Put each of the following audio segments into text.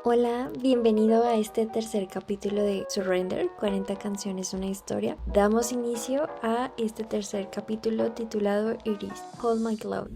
Hola, bienvenido a este tercer capítulo de Surrender, 40 canciones, una historia. Damos inicio a este tercer capítulo titulado Iris, Hold My Cloud.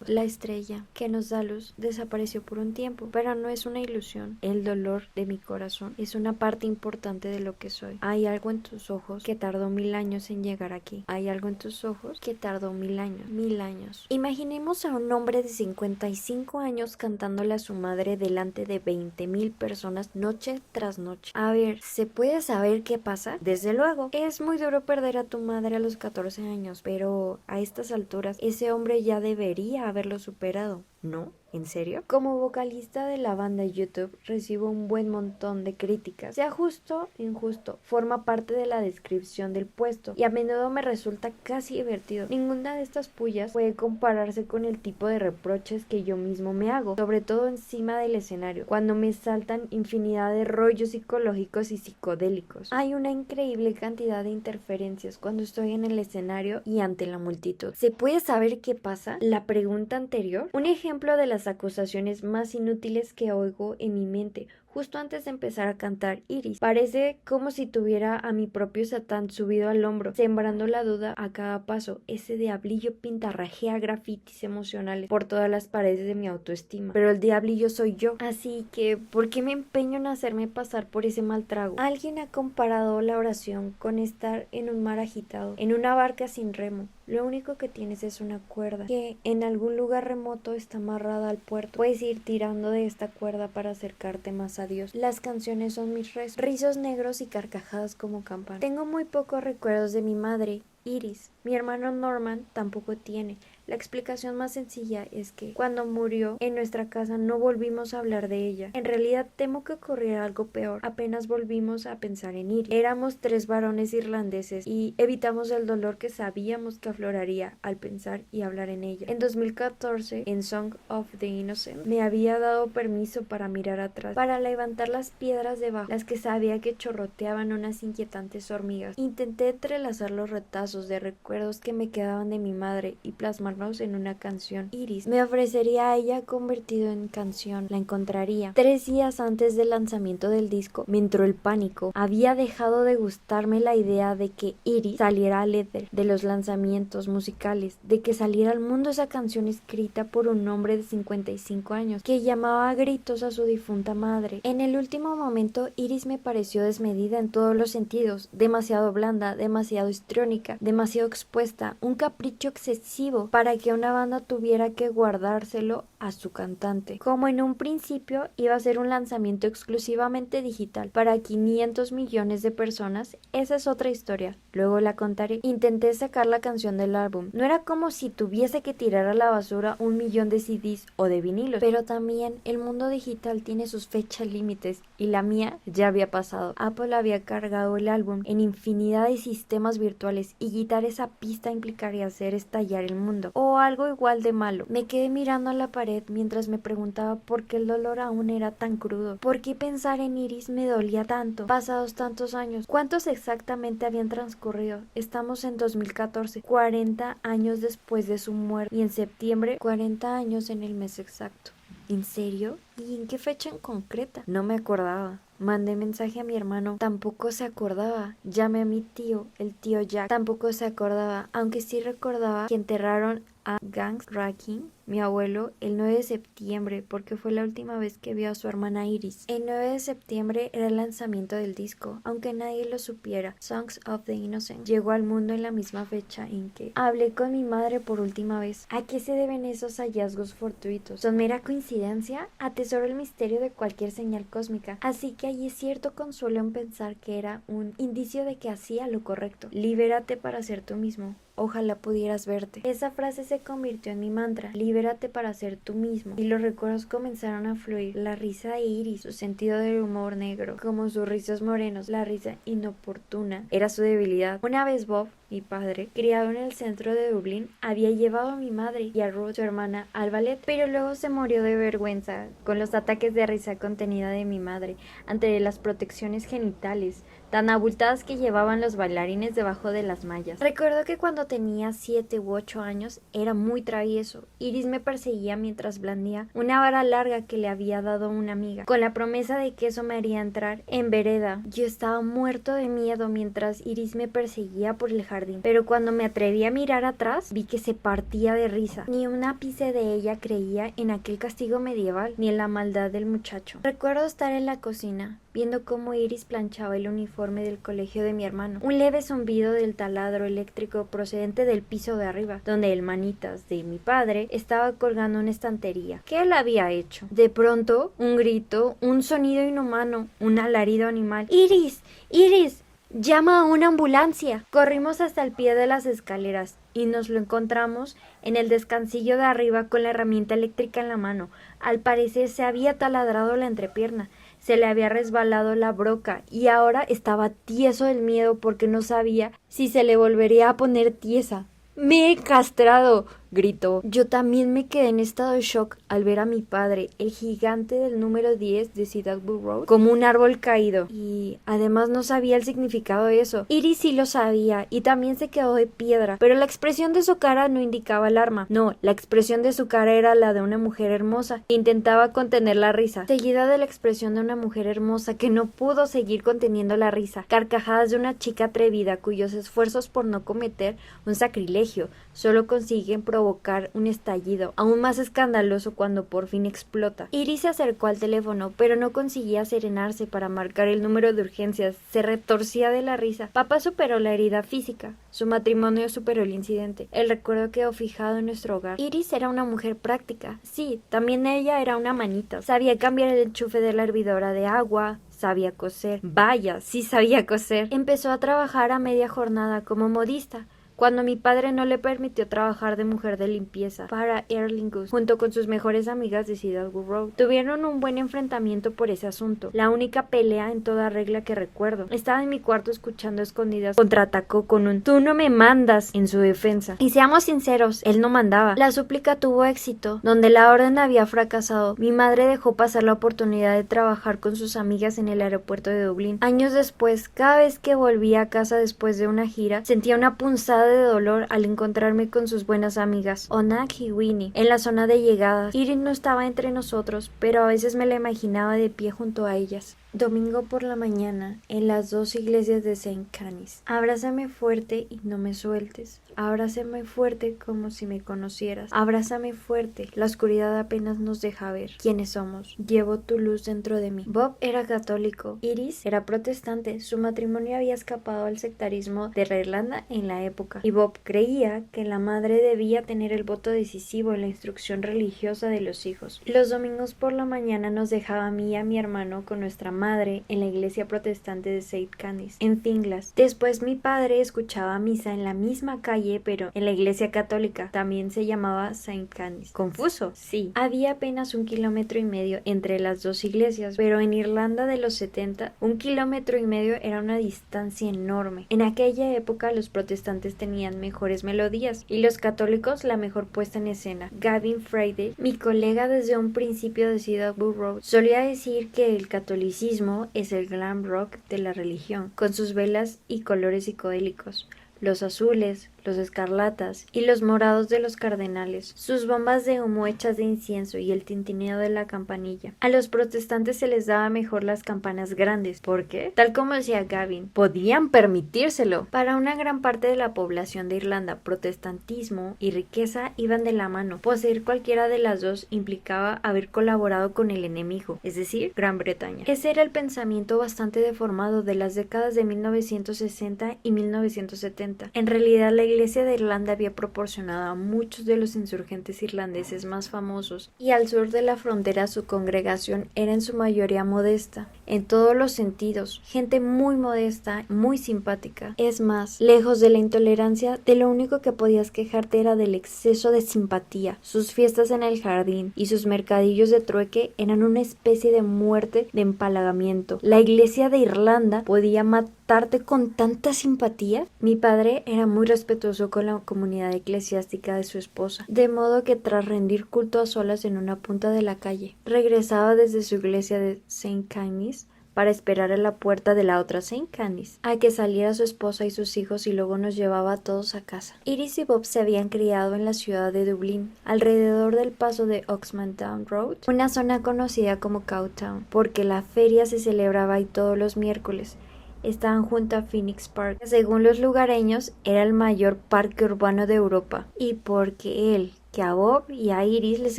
La estrella que nos da luz desapareció por un tiempo, pero no es una ilusión. El dolor de mi corazón es una parte importante de lo que soy. Hay algo en tus ojos que tardó 1000 años en llegar aquí. Hay algo en tus ojos que tardó 1000 años. 1000 años. Imaginemos a un hombre de 55 años cantándole a su madre delante de 20,000 personas noche tras noche. A ver, ¿se puede saber qué pasa? Desde luego, es muy duro perder a tu madre a los 14 años, pero a estas alturas ese hombre ya debería haberlo superado, ¿no? ¿En serio? Como vocalista de la banda YouTube recibo un buen montón de críticas. Sea justo o injusto, forma parte de la descripción del puesto y a menudo me resulta casi divertido. Ninguna de estas pullas puede compararse con el tipo de reproches que yo mismo me hago, sobre todo encima del escenario, cuando me saltan infinidad de rollos psicológicos y psicodélicos. Hay una increíble cantidad de interferencias cuando estoy en el escenario y ante la multitud. ¿Se puede saber qué pasa? La pregunta anterior. Un ejemplo de las acusaciones más inútiles que oigo en mi mente justo antes de empezar a cantar Iris. Parece como si tuviera a mi propio Satán subido al hombro, sembrando la duda a cada paso. Ese diablillo pintarrajea grafitis emocionales por todas las paredes de mi autoestima. Pero el diablillo soy yo. Así que, ¿por qué me empeño en hacerme pasar por ese mal trago? Alguien ha comparado la oración con estar en un mar agitado, en una barca sin remo. Lo único que tienes es una cuerda que en algún lugar remoto está amarrada al puerto. Puedes ir tirando de esta cuerda para acercarte más a Dios. Las canciones son mis rizos negros y carcajadas como campana. Tengo muy pocos recuerdos de mi madre, Iris. Mi hermano Norman tampoco tiene. La explicación más sencilla es que cuando murió en nuestra casa no volvimos a hablar de ella. En realidad temo que ocurriera algo peor. Apenas volvimos a pensar en Iris. Éramos 3 varones irlandeses y evitamos el dolor que sabíamos que afloraría al pensar y hablar en ella. En 2014, en Song of the Innocent, me había dado permiso para mirar atrás, para levantar las piedras debajo, las que sabía que chorroteaban unas inquietantes hormigas. Intenté entrelazar los retazos de recuerdos que me quedaban de mi madre y plasmarlos en una canción. Iris me ofrecería a ella convertido en canción. La encontraría. 3 días antes del lanzamiento del disco me entró el pánico. Había dejado de gustarme la idea de que Iris saliera al éter, de los lanzamientos musicales, de que saliera al mundo esa canción escrita por un hombre de 55 años que llamaba a gritos a su difunta madre. En el último momento Iris me pareció desmedida en todos los sentidos, demasiado blanda, demasiado histriónica, demasiado expuesta, un capricho excesivo para que una banda tuviera que guardárselo a su cantante. Como en un principio iba a ser un lanzamiento exclusivamente digital para 500 millones de personas, esa es otra historia, luego la contaré. Intenté sacar la canción del álbum. No era como si tuviese que tirar a la basura 1 millón de CDs o de vinilos, pero también el mundo digital tiene sus fechas límites y la mía ya había pasado. Apple había cargado el álbum en infinidad de sistemas virtuales y quitar esa pista implicaría hacer estallar el mundo. O algo igual de malo. Me quedé mirando a la pared mientras me preguntaba por qué el dolor aún era tan crudo. ¿Por qué pensar en Iris me dolía tanto? Pasados tantos años. ¿Cuántos exactamente habían transcurrido? Estamos en 2014, 40 años después de su muerte. Y en septiembre, 40 años en el mes exacto. ¿En serio? ¿Y en qué fecha en concreta? No me acordaba. Mandé mensaje a mi hermano, tampoco se acordaba. Llamé a mi tío, el tío Jack, tampoco se acordaba, aunque sí recordaba que enterraron a Gangs Racking, mi abuelo, el 9 de septiembre, porque fue la última vez que vio a su hermana Iris. El 9 de septiembre era el lanzamiento del disco, aunque nadie lo supiera. Songs of the Innocent llegó al mundo en la misma fecha en que hablé con mi madre por última vez. ¿A qué se deben esos hallazgos fortuitos? ¿Son mera coincidencia? Atesoro el misterio de cualquier señal cósmica, así que hay cierto consuelo en pensar que era un indicio de que hacía lo correcto. Libérate para ser tú mismo. Ojalá pudieras verte. Esa frase se convirtió en mi mantra. Libérate para ser tú mismo. Y los recuerdos comenzaron a fluir. La risa de Iris, su sentido del humor negro, como sus rizos morenos, la risa inoportuna, era su debilidad. Una vez Bob mi padre, criado en el centro de Dublín, había llevado a mi madre y a Ruth, su hermana, al ballet, pero luego se murió de vergüenza con los ataques de risa contenida de mi madre ante las protecciones genitales tan abultadas que llevaban los bailarines debajo de las mallas. Recuerdo que cuando tenía 7 u 8 años era muy travieso. Iris me perseguía mientras blandía una vara larga que le había dado una amiga, con la promesa de que eso me haría entrar en vereda. Yo estaba muerto de miedo mientras Iris me perseguía por el jardín, pero cuando me atreví a mirar atrás vi que se partía de risa. Ni un ápice de ella creía en aquel castigo medieval ni en la maldad del muchacho. Recuerdo estar en la cocina viendo cómo Iris planchaba el uniforme del colegio de mi hermano. Un leve zumbido del taladro eléctrico procedente del piso de arriba, donde el manitas de mi padre estaba colgando una estantería. ¿Qué él había hecho? De pronto, un grito, un sonido inhumano, un alarido animal. ¡Iris! ¡Iris! ¡Llama a una ambulancia! Corrimos hasta el pie de las escaleras y nos lo encontramos en el descansillo de arriba con la herramienta eléctrica en la mano. Al parecer se había taladrado la entrepierna. Se le había resbalado la broca y ahora estaba tieso del miedo porque no sabía si se le volvería a poner tiesa. ¡Me he castrado!, gritó. Yo también me quedé en estado de shock al ver a mi padre, el gigante del número 10 de Cedarwood Road, como un árbol caído. Y además no sabía el significado de eso. Iris sí lo sabía y también se quedó de piedra, pero la expresión de su cara no indicaba alarma. No, la expresión de su cara era la de una mujer hermosa que intentaba contener la risa, seguida de la expresión de una mujer hermosa que no pudo seguir conteniendo la risa. Carcajadas de una chica atrevida cuyos esfuerzos por no cometer un sacrilegio solo consiguen provocar un estallido aún más escandaloso cuando por fin explota. Iris se acercó al teléfono, pero no conseguía serenarse para marcar el número de urgencias. Se retorcía de la risa. Papá superó la herida física. Su matrimonio superó el incidente. El recuerdo quedó fijado en nuestro hogar. Iris era una mujer práctica. Sí, también ella era una manita. Sabía cambiar el enchufe de la hervidora de agua. Sabía coser. Vaya, sí sabía coser. Empezó a trabajar a media jornada como modista, cuando mi padre no le permitió trabajar de mujer de limpieza para Erlingus, junto con sus mejores amigas de Cedarwood Road. Tuvieron un buen enfrentamiento por ese asunto, la única pelea en toda regla que recuerdo. Estaba en mi cuarto escuchando a escondidas. Contraatacó con un "tú no me mandas" en su defensa. Y seamos sinceros, él no mandaba. La súplica tuvo éxito. Donde la orden había fracasado, mi madre dejó pasar la oportunidad de trabajar con sus amigas en el aeropuerto de Dublín. Años después, cada vez que volvía a casa después de una gira, sentía una punzada de dolor al encontrarme con sus buenas amigas, Onag y Winnie, en la zona de llegadas. Iris no estaba entre nosotros, pero a veces me la imaginaba de pie junto a ellas. Domingo por la mañana, en las 2 iglesias de St. Canice. Abrázame fuerte y no me sueltes. Abrázame fuerte como si me conocieras. Abrázame fuerte. La oscuridad apenas nos deja ver quiénes somos. Llevo tu luz dentro de mí. Bob era católico. Iris era protestante. Su matrimonio había escapado al sectarismo de Irlanda en la época. Y Bob creía que la madre debía tener el voto decisivo en la instrucción religiosa de los hijos. Los domingos por la mañana nos dejaba a mí y a mi hermano con nuestra madre en la iglesia protestante de St. Canice, en Finglas. Después mi padre escuchaba misa en la misma calle, pero en la iglesia católica. También se llamaba St. Canice. ¿Confuso? Sí. Había apenas 1,5 kilómetros entre las dos iglesias, pero en Irlanda de los 70, 1,5 kilómetros era una distancia enorme. En aquella época los protestantes tenían mejores melodías y los católicos la mejor puesta en escena. Gavin Friday, mi colega desde un principio de Cedarwood Road, solía decir que el catolicismo es el glam rock de la religión, con sus velas y colores psicodélicos, los azules, los escarlatas y los morados de los cardenales, sus bombas de humo hechas de incienso y el tintineo de la campanilla. A los protestantes se les daba mejor las campanas grandes, porque, tal como decía Gavin, podían permitírselo. Para una gran parte de la población de Irlanda, protestantismo y riqueza iban de la mano. Poseer cualquiera de las dos implicaba haber colaborado con el enemigo, es decir, Gran Bretaña. Ese era el pensamiento bastante deformado de las décadas de 1960 y 1970. En realidad, la Iglesia de Irlanda había proporcionado a muchos de los insurgentes irlandeses más famosos, y al sur de la frontera su congregación era en su mayoría modesta, en todos los sentidos, gente muy modesta, muy simpática. Es más, lejos de la intolerancia, de lo único que podías quejarte era del exceso de simpatía. Sus fiestas en el jardín y sus mercadillos de trueque eran una especie de muerte de empalagamiento. La Iglesia de Irlanda podía matar tratarte con tanta simpatía? Mi padre era muy respetuoso con la comunidad eclesiástica de su esposa, de modo que tras rendir culto a solas en una punta de la calle, regresaba desde su iglesia de Saint Canice para esperar a la puerta de la otra Saint Canice a que saliera su esposa y sus hijos y luego nos llevaba a todos a casa. Iris y Bob se habían criado en la ciudad de Dublín, alrededor del paso de Oxmantown Road, una zona conocida como Cowtown, porque la feria se celebraba ahí todos los miércoles. Estaban junto a Phoenix Park, que según los lugareños era el mayor parque urbano de Europa, y porque que a Bob y a Iris les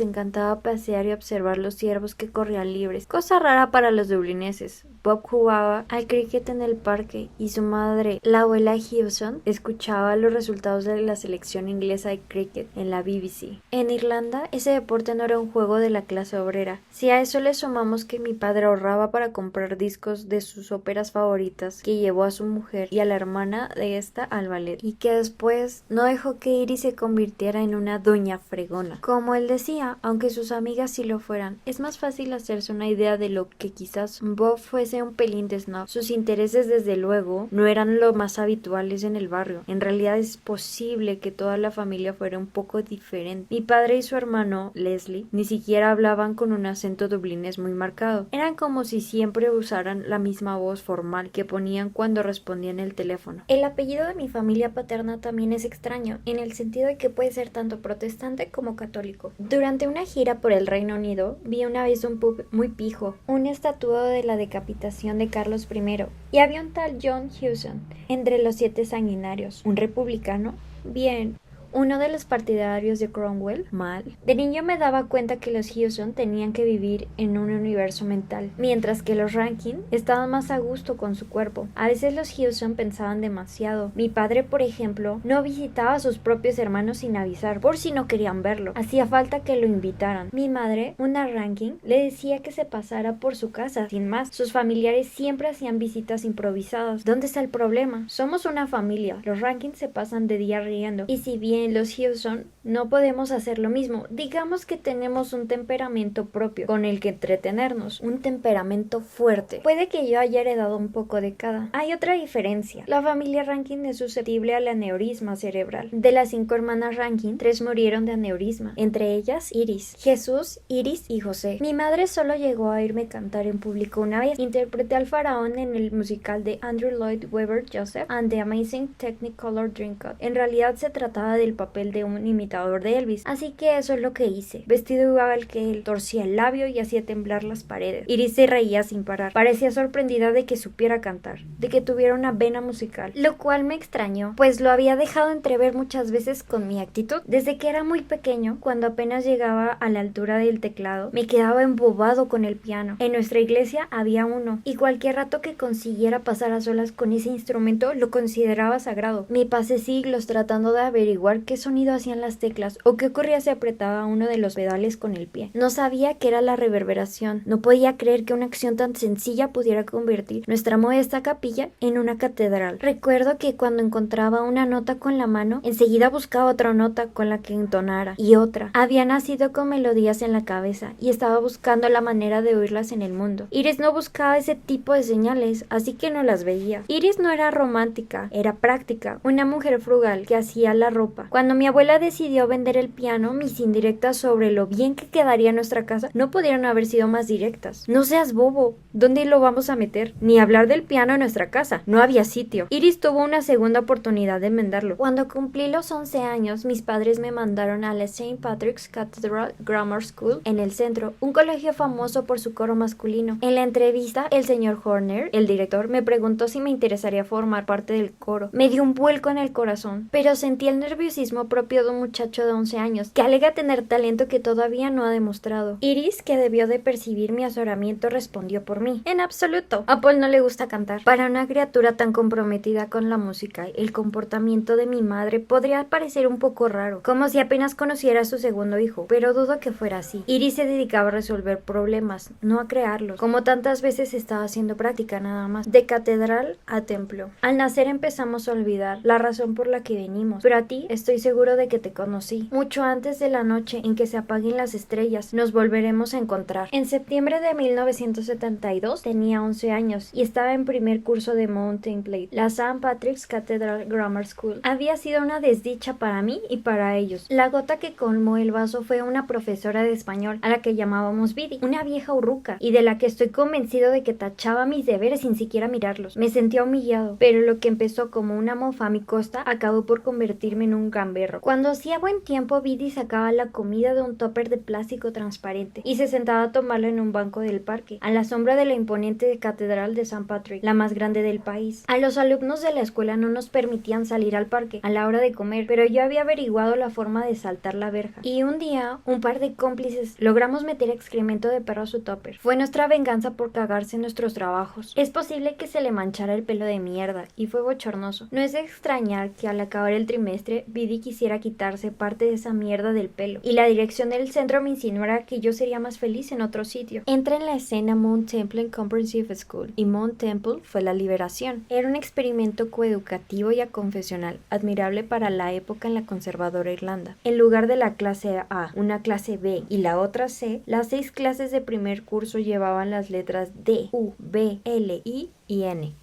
encantaba pasear y observar los ciervos que corrían libres, cosa rara para los dublineses. Bob jugaba al cricket en el parque y su madre, la abuela Hewson, escuchaba los resultados de la selección inglesa de cricket en la BBC. En Irlanda, ese deporte no era un juego de la clase obrera. Si a eso le sumamos que mi padre ahorraba para comprar discos de sus óperas favoritas, que llevó a su mujer y a la hermana de esta al ballet, y que después no dejó que Iris se convirtiera en una doña fregona. Como él decía, aunque sus amigas sí lo fueran, es más fácil hacerse una idea de lo que quizás Bob fuese un pelín de snob. Sus intereses, desde luego, no eran lo más habituales en el barrio. En realidad es posible que toda la familia fuera un poco diferente. Mi padre y su hermano, Leslie, ni siquiera hablaban con un acento dublinés muy marcado. Eran como si siempre usaran la misma voz formal que ponían cuando respondían el teléfono. El apellido de mi familia paterna también es extraño, en el sentido de que puede ser tanto protestante como católico. Durante una gira por el Reino Unido, vi una vez un pub muy pijo, una estatua de la decapitación de Carlos I, y había un tal John Hewson entre los 7 sanguinarios. ¿Un republicano? Bien. ¿Uno de los partidarios de Cromwell? Mal. De niño me daba cuenta que los Hewson tenían que vivir en un universo mental, mientras que los Rankin estaban más a gusto con su cuerpo. A veces los Hewson pensaban demasiado. Mi padre, por ejemplo, no visitaba a sus propios hermanos sin avisar, por si no querían verlo. Hacía falta que lo invitaran. Mi madre, una Rankin, le decía que se pasara por su casa, sin más. Sus familiares siempre hacían visitas improvisadas. ¿Dónde está el problema? Somos una familia. Los Rankin se pasan de día riendo, y si bien los Hewson no podemos hacer lo mismo, digamos que tenemos un temperamento propio con el que entretenernos, un temperamento fuerte. Puede que yo haya heredado un poco de cada. Hay otra diferencia. La familia Rankin es susceptible al aneurisma cerebral. De las 5 hermanas Rankin, 3 murieron de aneurisma, entre ellas Iris, Jesús, Iris y José. Mi madre solo llegó a oírme cantar en público una vez. Interpreté al faraón en el musical de Andrew Lloyd Webber Joseph and the Amazing Technicolor Dreamcoat. En realidad se trataba del papel de un imitador de Elvis, así que eso es lo que hice. Vestido igual que él, torcía el labio y hacía temblar las paredes. Iris se reía sin parar. Parecía sorprendida de que supiera cantar, de que tuviera una vena musical, lo cual me extrañó, pues lo había dejado entrever muchas veces con mi actitud. Desde que era muy pequeño, cuando apenas llegaba a la altura del teclado, me quedaba embobado con el piano. En nuestra iglesia había uno, y cualquier rato que consiguiera pasar a solas con ese instrumento lo consideraba sagrado. Me pasé siglos tratando de averiguar qué sonido hacían las teclas o qué ocurría si apretaba uno de los pedales con el pie. No sabía qué era la reverberación. No podía creer que una acción tan sencilla pudiera convertir nuestra modesta capilla en una catedral. Recuerdo que cuando encontraba una nota con la mano, enseguida buscaba otra nota con la que entonara, y otra. Había nacido con melodías en la cabeza y estaba buscando la manera de oírlas en el mundo. Iris no buscaba ese tipo de señales, así que no las veía. Iris no era romántica, era práctica, una mujer frugal que hacía la ropa. Cuando mi abuela decidió vender el piano, mis indirectas sobre lo bien que quedaría nuestra casa no pudieron haber sido más directas. No seas bobo, ¿dónde lo vamos a meter? Ni hablar del piano en nuestra casa, no había sitio. Iris tuvo una segunda oportunidad de enmendarlo. Cuando cumplí los 11 años, mis padres me mandaron a la St. Patrick's Cathedral Grammar School en el centro, un colegio famoso por su coro masculino. En la entrevista, el señor Horner, el director, me preguntó si me interesaría formar parte del coro. Me dio un vuelco en el corazón, pero sentí el nerviosismo propio de un muchacho de 11 años, que alega tener talento que todavía no ha demostrado. Iris, que debió de percibir mi azoramiento, respondió por mí. En absoluto. A Paul no le gusta cantar. Para una criatura tan comprometida con la música, el comportamiento de mi madre podría parecer un poco raro, como si apenas conociera a su segundo hijo, pero dudo que fuera así. Iris se dedicaba a resolver problemas, no a crearlos, como tantas veces estaba haciendo práctica nada más, de catedral a templo. Al nacer empezamos a olvidar la razón por la que venimos, pero a ti Estoy seguro de que te conocí. Mucho antes de la noche en que se apaguen las estrellas, nos volveremos a encontrar. En septiembre de 1972 tenía 11 años y estaba en primer curso de Mountain Blade, la St. Patrick's Cathedral Grammar School. Había sido una desdicha para mí y para ellos. La gota que colmó el vaso fue una profesora de español a la que llamábamos Biddy, una vieja urruca, y de la que estoy convencido de que tachaba mis deberes sin siquiera mirarlos. Me sentía humillado, pero lo que empezó como una mofa a mi costa acabó por convertirme en un gamberro. Cuando hacía buen tiempo, Biddy sacaba la comida de un tupper de plástico transparente y se sentaba a tomarlo en un banco del parque, a la sombra de la imponente catedral de St. Patrick, la más grande del país. A los alumnos de la escuela no nos permitían salir al parque a la hora de comer, pero yo había averiguado la forma de saltar la verja. Y un día, un par de cómplices logramos meter excremento de perro a su tupper. Fue nuestra venganza por cagarse en nuestros trabajos. Es posible que se le manchara el pelo de mierda, y fue bochornoso. No es de extrañar que al acabar el trimestre, Biddy quisiera quitarse parte de esa mierda del pelo, y la dirección del centro me insinuara que yo sería más feliz en otro sitio. Entra en la escena Mount Temple Comprehensive School, y Mount Temple fue la liberación. Era un experimento coeducativo y aconfesional, admirable para la época en la conservadora Irlanda. En lugar de la clase A, una clase B y la otra C, las 6 clases de primer curso llevaban las letras D, U, B, L, I y N.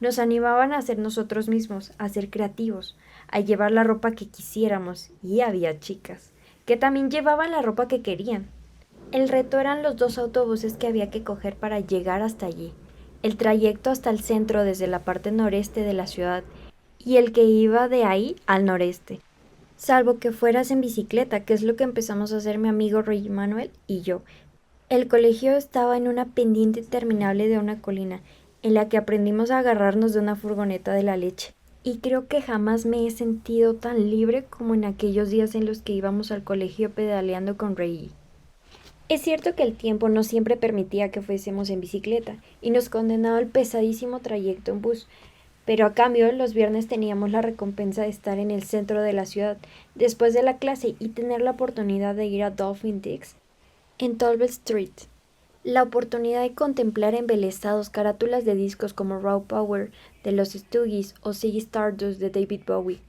Nos animaban a ser nosotros mismos, a ser creativos, a llevar la ropa que quisiéramos, y había chicas que también llevaban la ropa que querían. El reto eran los 2 autobuses que había que coger para llegar hasta allí, el trayecto hasta el centro desde la parte noreste de la ciudad y el que iba de ahí al noreste. Salvo que fueras en bicicleta, que es lo que empezamos a hacer mi amigo Roy Manuel y yo. El colegio estaba en una pendiente interminable de una colina, en la que aprendimos a agarrarnos de una furgoneta de la leche. Y creo que jamás me he sentido tan libre como en aquellos días en los que íbamos al colegio pedaleando con Reggie. Es cierto que el tiempo no siempre permitía que fuésemos en bicicleta, y nos condenaba al pesadísimo trayecto en bus, pero a cambio los viernes teníamos la recompensa de estar en el centro de la ciudad después de la clase y tener la oportunidad de ir a Dolphin Dicks en Talbot Street. La oportunidad de contemplar embelesados carátulas de discos como Raw Power de los Stooges o Ziggy Stardust de David Bowie.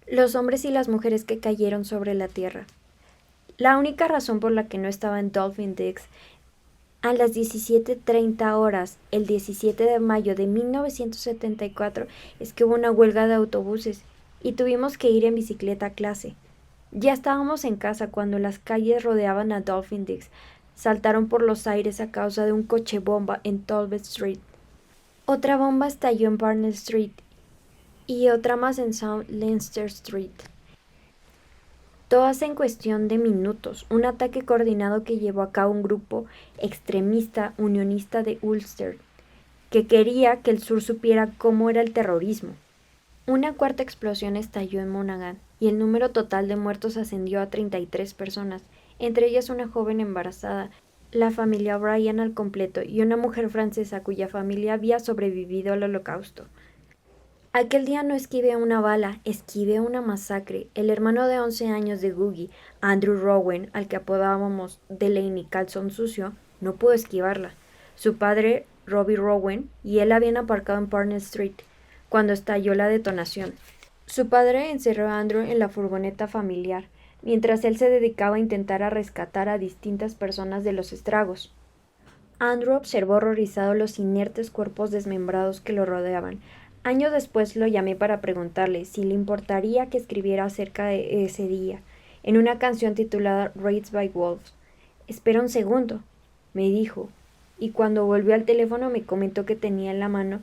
Los hombres y las mujeres que cayeron sobre la tierra. La única razón por la que no estaba en Dolphin Dicks a las 17:30 horas, el 17 de mayo de 1974, es que hubo una huelga de autobuses y tuvimos que ir en bicicleta a clase. Ya estábamos en casa cuando las calles rodeaban a Dolphin Dicks saltaron por los aires a causa de un coche bomba en Talbot Street. Otra bomba estalló en Barnett Street y otra más en South Leinster Street. Todas en cuestión de minutos, un ataque coordinado que llevó a cabo un grupo extremista unionista de Ulster, que quería que el sur supiera cómo era el terrorismo. Una cuarta explosión estalló en Monaghan, y el número total de muertos ascendió a 33 personas, entre ellas una joven embarazada, la familia O'Brien al completo y una mujer francesa cuya familia había sobrevivido al Holocausto. Aquel día no esquivé una bala, esquivé una masacre. El hermano de 11 años de Googie, Andrew Rowan, al que apodábamos Delaney Calzón Sucio, no pudo esquivarla. Su padre, Robbie Rowan, y él habían aparcado en Barnett Street cuando estalló la detonación. Su padre encerró a Andrew en la furgoneta familiar, mientras él se dedicaba a intentar rescatar a distintas personas de los estragos. Andrew observó horrorizado los inertes cuerpos desmembrados que lo rodeaban. Años después lo llamé para preguntarle si le importaría que escribiera acerca de ese día, en una canción titulada Raised by Wolves. «Espera un segundo», me dijo, y cuando volvió al teléfono me comentó que tenía en la mano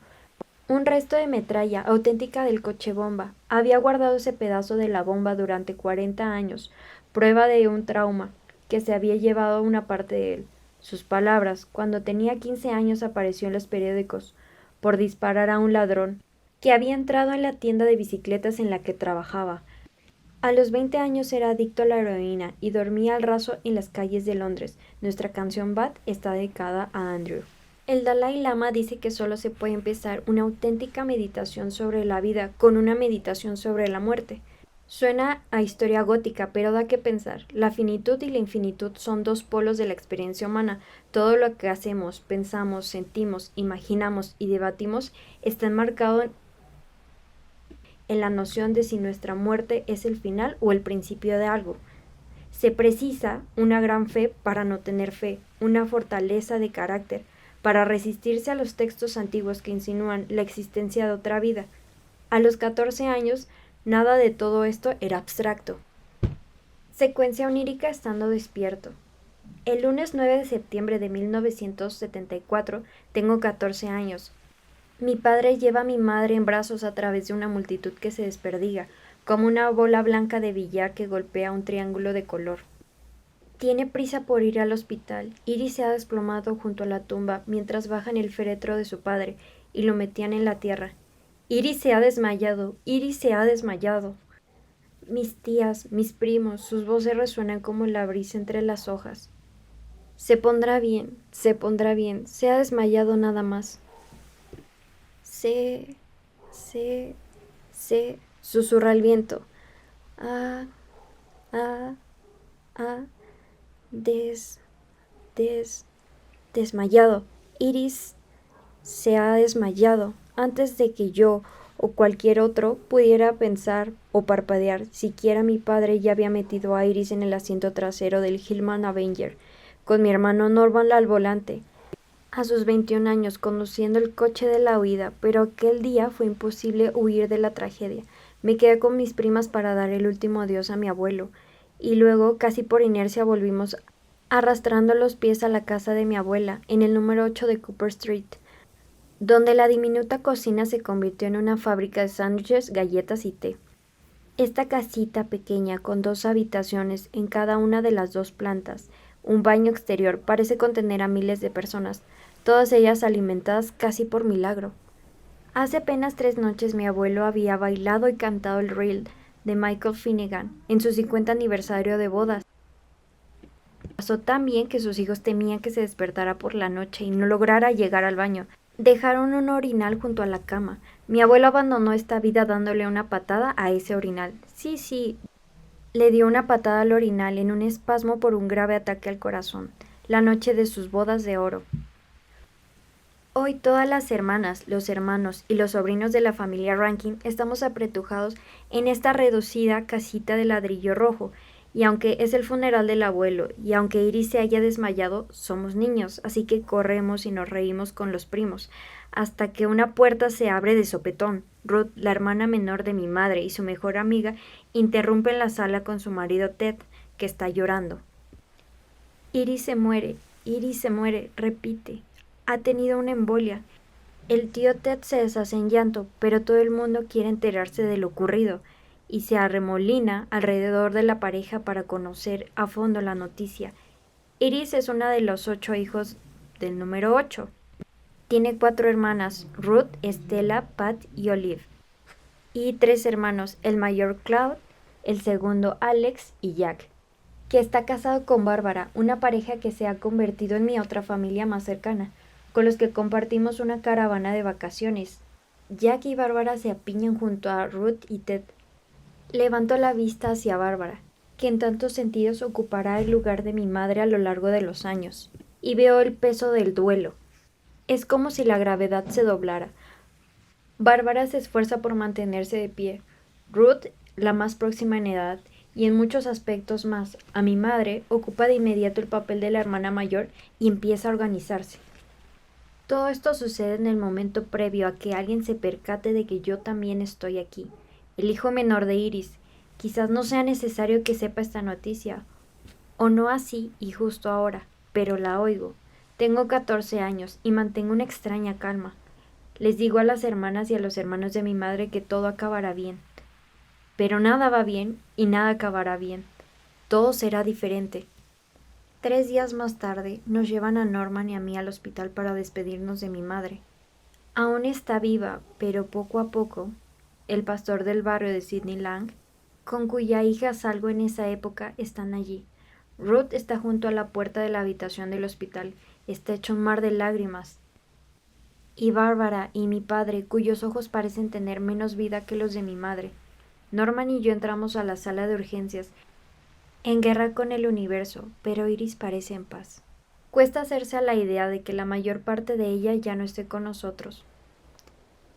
un resto de metralla auténtica del coche bomba. Había guardado ese pedazo de la bomba durante 40 años, prueba de un trauma que se había llevado una parte de él. Sus palabras, cuando tenía 15 años apareció en los periódicos, por disparar a un ladrón que había entrado en la tienda de bicicletas en la que trabajaba. A los 20 años era adicto a la heroína y dormía al raso en las calles de Londres. Nuestra canción Bad está dedicada a Andrew. El Dalai Lama dice que solo se puede empezar una auténtica meditación sobre la vida con una meditación sobre la muerte. Suena a historia gótica, pero da que pensar. La finitud y la infinitud son 2 polos de la experiencia humana. Todo lo que hacemos, pensamos, sentimos, imaginamos y debatimos está enmarcado en la noción de si nuestra muerte es el final o el principio de algo. Se precisa una gran fe para no tener fe, una fortaleza de carácter para resistirse a los textos antiguos que insinúan la existencia de otra vida. A los 14 años, nada de todo esto era abstracto. Secuencia onírica estando despierto. El lunes 9 de septiembre de 1974 tengo 14 años. Mi padre lleva a mi madre en brazos a través de una multitud que se desperdiga, como una bola blanca de billar que golpea un triángulo de color. Tiene prisa por ir al hospital. Iris se ha desplomado junto a la tumba mientras bajan el féretro de su padre y lo metían en la tierra. Iris se ha desmayado. Iris se ha desmayado. Mis tías, mis primos, sus voces resuenan como la brisa entre las hojas. Se pondrá bien, se ha desmayado nada más. Se, susurra el viento. Ah, ah, ah, desmayado. Iris se ha desmayado antes de que yo o cualquier otro pudiera pensar o parpadear. Siquiera mi padre ya había metido a Iris en el asiento trasero del Hillman Avenger, con mi hermano Norman al volante, a sus 21 años conduciendo el coche de la huida, pero aquel día fue imposible huir de la tragedia. Me quedé con mis primas para dar el último adiós a mi abuelo, y luego, casi por inercia, volvimos arrastrando los pies a la casa de mi abuela, en el número 8 de Cooper Street, donde la diminuta cocina se convirtió en una fábrica de sándwiches, galletas y té. Esta casita pequeña, con 2 habitaciones en cada una de las 2 plantas, un baño exterior, parece contener a miles de personas, todas ellas alimentadas casi por milagro. Hace apenas 3 noches mi abuelo había bailado y cantado el reel de Michael Finnegan en su 50 aniversario de bodas. Pasó tan bien que sus hijos temían que se despertara por la noche y no lograra llegar al baño. Dejaron un orinal junto a la cama. Mi abuelo abandonó esta vida dándole una patada a ese orinal. Sí, le dio una patada al orinal en un espasmo por un grave ataque al corazón, la noche de sus bodas de oro. Hoy todas las hermanas, los hermanos y los sobrinos de la familia Rankin estamos apretujados en esta reducida casita de ladrillo rojo, y aunque es el funeral del abuelo, y aunque Iris se haya desmayado, somos niños, así que corremos y nos reímos con los primos, hasta que una puerta se abre de sopetón. Ruth, la hermana menor de mi madre y su mejor amiga, interrumpen la sala con su marido Ted, que está llorando. Iris se muere, repite. Ha tenido una embolia. El tío Ted se deshace en llanto, pero todo el mundo quiere enterarse de lo ocurrido, y se arremolina alrededor de la pareja para conocer a fondo la noticia. Iris es una de los 8 hijos del número 8. Tiene 4 hermanas, Ruth, Stella, Pat y Olive. Y 3 hermanos, el mayor Claude, el segundo Alex y Jack, que está casado con Bárbara, una pareja que se ha convertido en mi otra familia más cercana, con los que compartimos una caravana de vacaciones. Jack y Bárbara se apiñan junto a Ruth y Ted. Levanto la vista hacia Bárbara, que en tantos sentidos ocupará el lugar de mi madre a lo largo de los años, y veo el peso del duelo. Es como si la gravedad se doblara. Bárbara se esfuerza por mantenerse de pie. Ruth, la más próxima en edad, y en muchos aspectos más a mi madre, ocupa de inmediato el papel de la hermana mayor y empieza a organizarse. Todo esto sucede en el momento previo a que alguien se percate de que yo también estoy aquí, el hijo menor de Iris. Quizás no sea necesario que sepa esta noticia, o no así y justo ahora, pero la oigo. Tengo 14 años y mantengo una extraña calma. Les digo a las hermanas y a los hermanos de mi madre que todo acabará bien. Pero nada va bien y nada acabará bien. Todo será diferente. 3 días más tarde nos llevan a Norman y a mí al hospital para despedirnos de mi madre. Aún está viva, pero poco a poco, el pastor del barrio de Sidney Lang, con cuya hija salgo en esa época, están allí. Ruth está junto a la puerta de la habitación del hospital. Está hecho un mar de lágrimas. Y Bárbara y mi padre, cuyos ojos parecen tener menos vida que los de mi madre. Norman y yo entramos a la sala de urgencias, en guerra con el universo, pero Iris parece en paz. Cuesta hacerse a la idea de que la mayor parte de ella ya no esté con nosotros.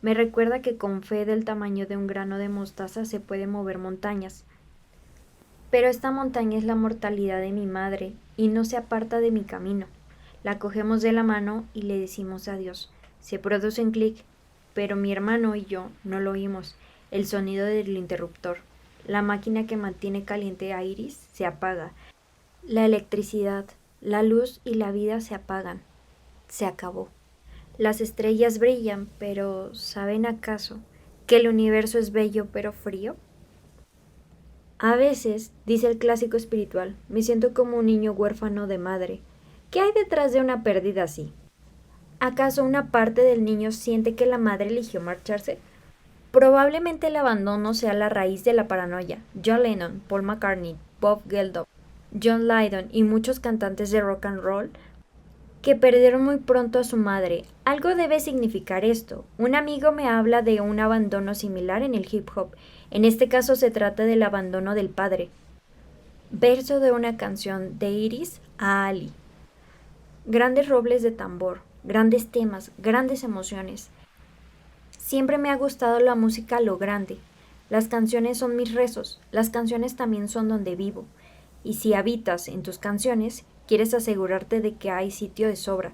Me recuerda que con fe del tamaño de un grano de mostaza se puede mover montañas. Pero esta montaña es la mortalidad de mi madre y no se aparta de mi camino. La cogemos de la mano y le decimos adiós. Se produce un clic, pero mi hermano y yo no lo oímos. El sonido del interruptor. La máquina que mantiene caliente a Iris se apaga. La electricidad, la luz y la vida se apagan. Se acabó. Las estrellas brillan, pero ¿saben acaso que el universo es bello pero frío? A veces, dice el clásico espiritual, me siento como un niño huérfano de madre. ¿Qué hay detrás de una pérdida así? ¿Acaso una parte del niño siente que la madre eligió marcharse? Probablemente el abandono sea la raíz de la paranoia. John Lennon, Paul McCartney, Bob Geldof, John Lydon y muchos cantantes de rock and roll que perdieron muy pronto a su madre. Algo debe significar esto. Un amigo me habla de un abandono similar en el hip hop. En este caso se trata del abandono del padre. Verso de una canción de Iris a Ali. Grandes robles de tambor, grandes temas, grandes emociones. Siempre me ha gustado la música a lo grande. Las canciones son mis rezos, las canciones también son donde vivo. Y si habitas en tus canciones, quieres asegurarte de que hay sitio de sobra.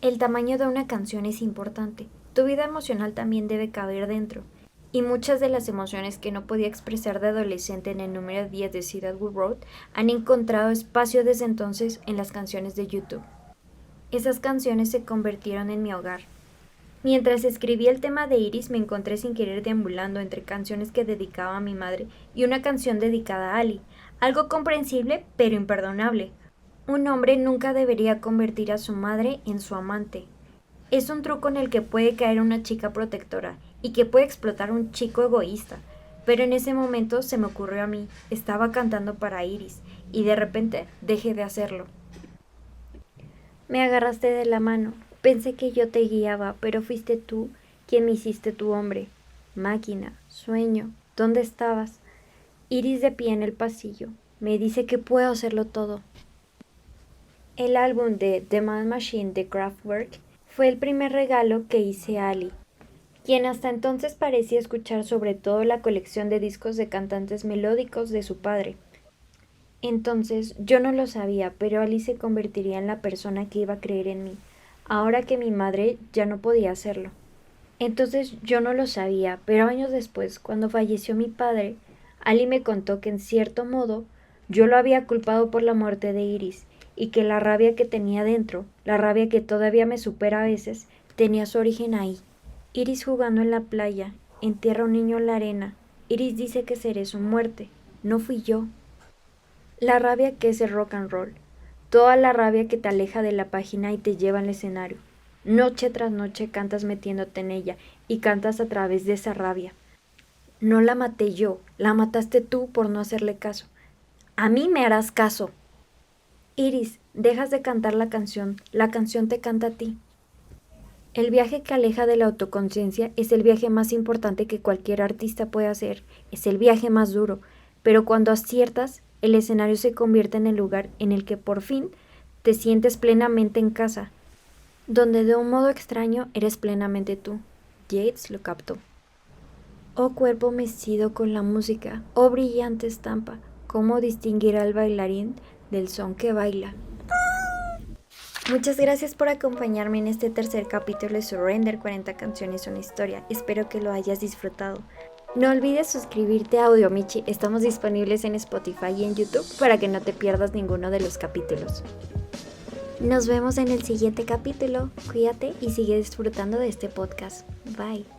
El tamaño de una canción es importante. Tu vida emocional también debe caber dentro. Y muchas de las emociones que no podía expresar de adolescente en el número 10 de Cedarwood Road han encontrado espacio desde entonces en las canciones de YouTube. Esas canciones se convirtieron en mi hogar. Mientras escribí el tema de Iris me encontré sin querer deambulando entre canciones que dedicaba a mi madre y una canción dedicada a Ali. Algo comprensible pero imperdonable. Un hombre nunca debería convertir a su madre en su amante. Es un truco en el que puede caer una chica protectora y que puede explotar un chico egoísta. Pero en ese momento se me ocurrió a mí, estaba cantando para Iris y de repente dejé de hacerlo. Me agarraste de la mano, pensé que yo te guiaba, pero fuiste tú quien me hiciste tu hombre. Máquina, sueño, ¿dónde estabas? Iris de pie en el pasillo, me dice que puedo hacerlo todo. El álbum de The Man Machine de Kraftwerk fue el primer regalo que hice a Ali, quien hasta entonces parecía escuchar sobre todo la colección de discos de cantantes melódicos de su padre. Entonces yo no lo sabía, pero Ali se convertiría en la persona que iba a creer en mí, ahora que mi madre ya no podía hacerlo. Entonces yo no lo sabía, pero años después, cuando falleció mi padre, Ali me contó que en cierto modo yo lo había culpado por la muerte de Iris, y que la rabia que tenía dentro, la rabia que todavía me supera a veces, tenía su origen ahí. Iris jugando en la playa, entierra a un niño en la arena. Iris dice que seré su muerte, no fui yo. La rabia que es el rock and roll, toda la rabia que te aleja de la página y te lleva al escenario. Noche tras noche cantas metiéndote en ella y cantas a través de esa rabia. No la maté yo, la mataste tú por no hacerle caso. A mí me harás caso. Iris, dejas de cantar la canción te canta a ti. El viaje que aleja de la autoconciencia es el viaje más importante que cualquier artista puede hacer, es el viaje más duro, pero cuando aciertas, el escenario se convierte en el lugar en el que por fin te sientes plenamente en casa, donde de un modo extraño eres plenamente tú. Yates lo captó. Oh cuerpo mecido con la música, oh brillante estampa, ¿cómo distinguir al bailarín del son que baila? Muchas gracias por acompañarme en este tercer capítulo de Surrender, 40 canciones, una historia. Espero que lo hayas disfrutado. No olvides suscribirte a Audiomichi, estamos disponibles en Spotify y en YouTube para que no te pierdas ninguno de los capítulos. Nos vemos en el siguiente capítulo, cuídate y sigue disfrutando de este podcast. Bye.